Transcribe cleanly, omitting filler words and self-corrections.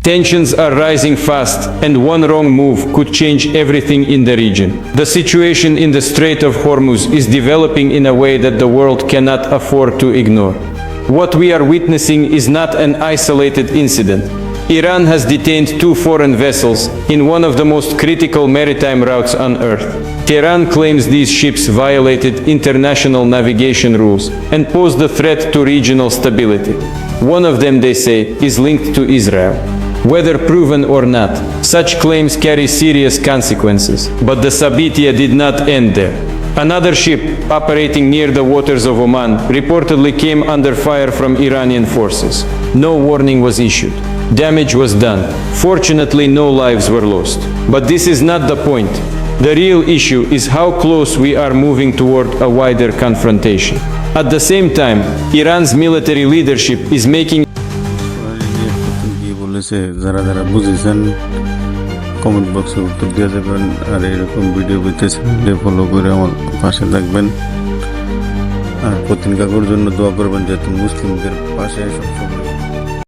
Tensions are rising fast, and one wrong move could change everything in the region. The situation in the Strait of Hormuz is developing in a way that the world cannot afford to ignore. What we are witnessing is not an isolated incident. Iran has detained 2 foreign vessels in one of the most critical maritime routes on Earth. Tehran claims these ships violated international navigation rules and posed a threat to regional stability. One of them, they say, is linked to Israel. Whether proven or not, such claims carry serious consequences. But the Sabitia did not end there. Another ship operating near the waters of Oman reportedly came under fire from Iranian forces. No warning was issued. Damage was done. Fortunately, no lives were lost. But this is not the point. The real issue is how close we are moving toward a wider confrontation. At the same time, Iran's military leadership is making কি বলেছে যারা যারা বুঝেছেন comment বক্সে উত্তর দিয়ে দেবেন আর এরকম ভিডিও পেতে চ্যানেলে ফলো করে আমার পাশে থাকবেন আর পত্রিকাগুলোর জন্য দোয়া করবেন যাতে মুসলিমদের পাশে সবসময়